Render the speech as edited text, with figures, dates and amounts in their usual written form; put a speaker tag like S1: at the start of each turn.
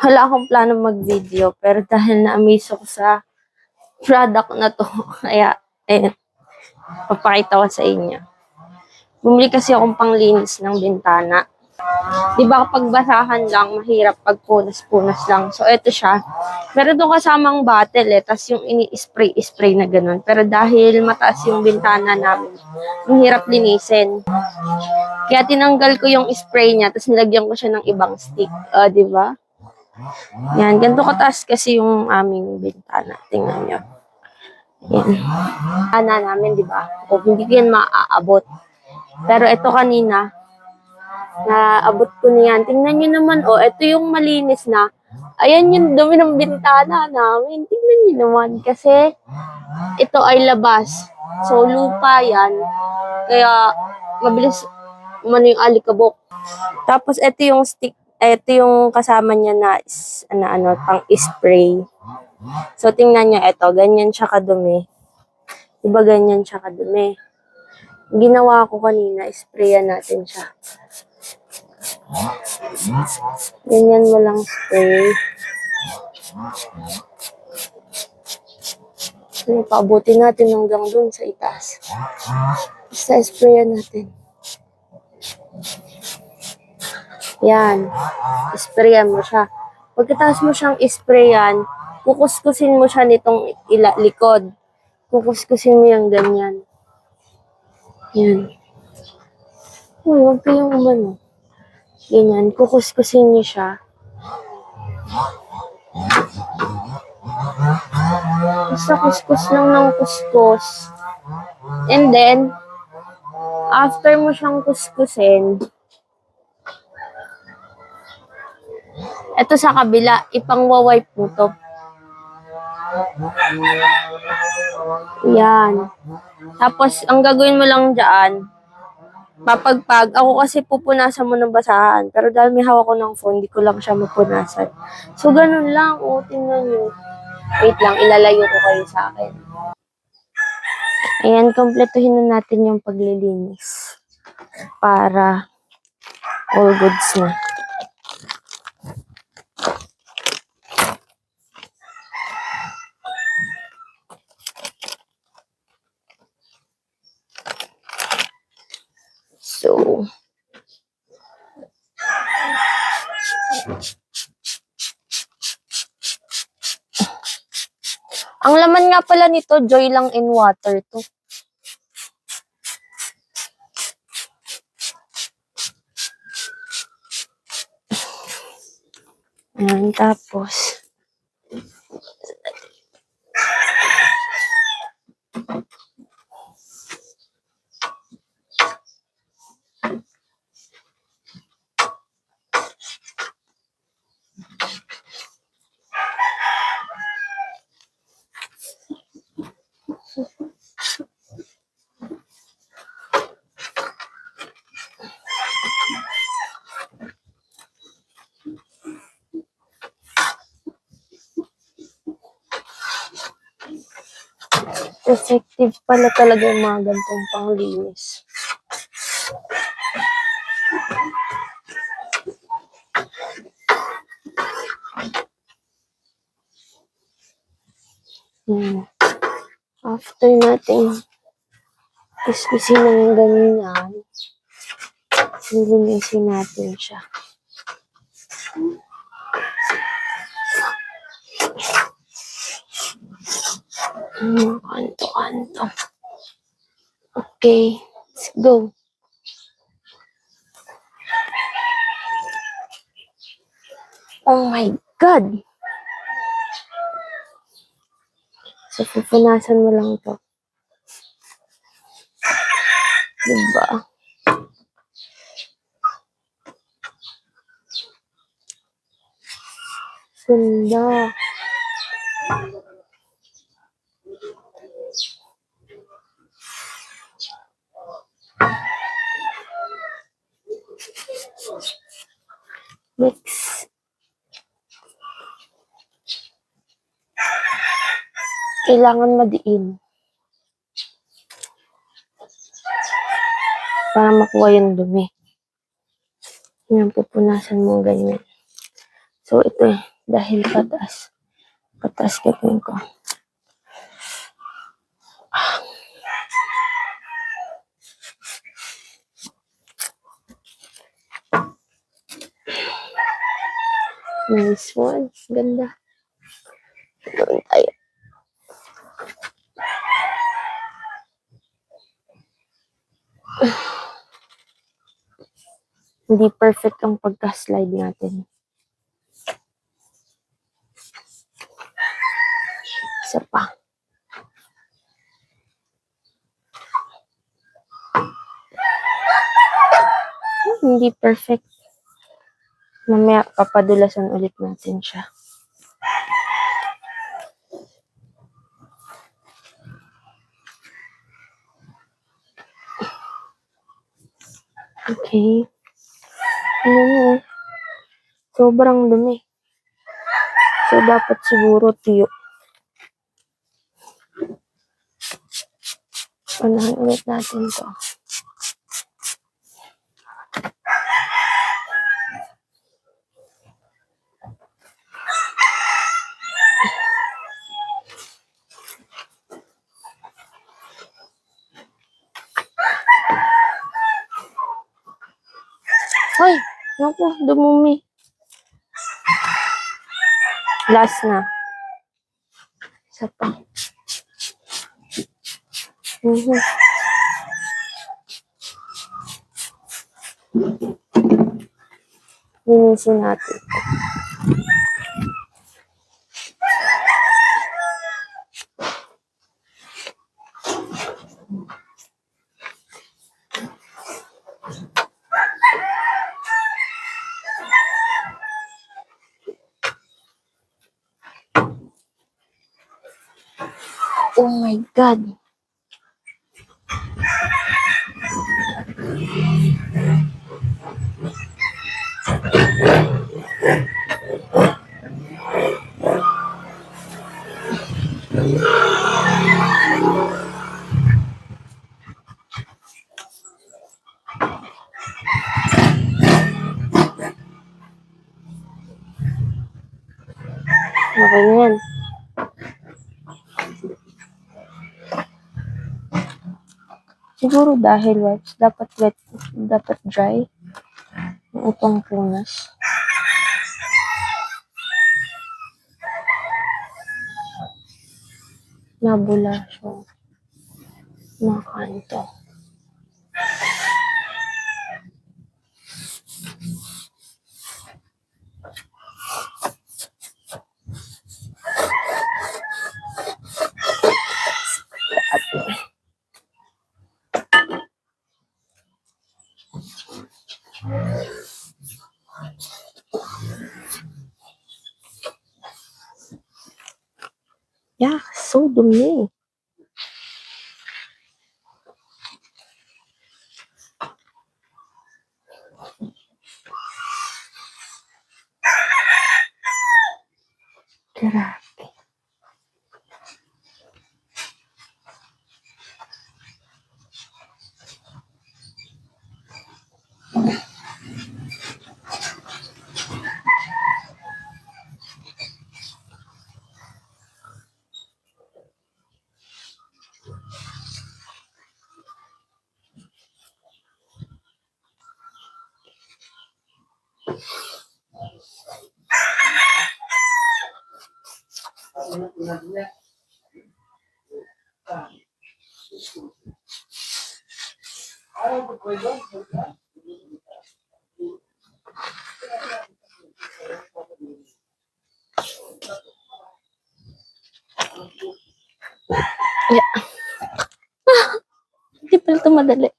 S1: Wala akong plano mag-video, pero dahil na-amaze ako sa product na to, kaya, papakita ko sa inyo. Bumili kasi akong panglinis ng bintana. Di ba kapag basahan lang, mahirap pag punas-punas lang. So, ito siya. Meron doon kasamang bottle tas yung ini-spray-spray na ganun. Pero dahil mataas yung bintana namin, ang hirap linisin. Kaya tinanggal ko yung spray niya, tapos nilagyan ko siya ng ibang stick. Di ba? Yan, ganito kataas kasi yung aming bintana. Tingnan nyo. Yan. Bintana namin, di ba? O hindi ko yan maaabot. Pero ito kanina, naabot ko niyan. Tingnan nyo naman, ito yung malinis na. Ayan yung dumi ng bintana namin. Tingnan nyo naman. Kasi, ito ay labas. So, lupa yan. Kaya, mabilis umano yung alikabok. Tapos, ito yung stick. Ito yung kasama niya na, pang-spray. So, tingnan nyo ito. Ganyan siya kadumi. Diba ganyan siya kadumi? Ginawa ko kanina, sprayan natin siya. Ganyan mo lang spray. So, paabutin natin hanggang dun sa itaas. Basta sprayan natin. Yan. Sprayan mo siya. Pagkatapos mo siyang sprayan, kukuskusin mo siya nitong likod. Kukuskusin mo yung ganyan. Yan. Huwag kayong umano. Ganyan. Kukuskusin niyo siya. Basta kuskus lang ng kuskus. And then, after mo siyang kuskusin, ito sa kabila, ipang-wipe mo to. Yan. Tapos, ang gagawin mo lang dyan, papagpag. Ako kasi pupunasan mo ng basahan. Pero dahil may hawak ko ng phone, di ko lang siya mapunasan. So, ganun lang. Tingnan nyo. Wait lang, ilalayo ko kayo sa akin. Ayan, kompletuhin na natin yung paglilinis. Para all goods na. So, ang laman nga pala nito, Joy lang in water to. Ayan, tapos, effective pala talaga yung mga gantong panglinis. After natin kuskusin ng ganyan, lilinisin natin siya. Kanto-kanto. Okay, let's go. Oh my God! So, pupunasan mo lang to. Diba? Ganda. Next. Kailangan madiin. Para makuha yung dumi. Yan, pupunasan mo ganyan. So, ito Dahil pataas. Pataas gagawin ko. Nice one. Ganda. Gawin tayo. Hindi perfect ang pagka-slide natin. Isa pa. Hindi perfect. Mamaya papadulasan ulit natin siya. Okay. Ano, sobrang dumi. So, dapat siguro tiyo. Unahin ulit natin to. Hoy! Naku, dumumi. Last na. Isa pa. Linisin natin. Oh my God. Okay na yan. Siguro dahil dapat wet, dapat dry. Upang punas. Nabula siya. Nakanto. Yeah, so dumi. Grabe. Yeah. Hindi pala ito madali.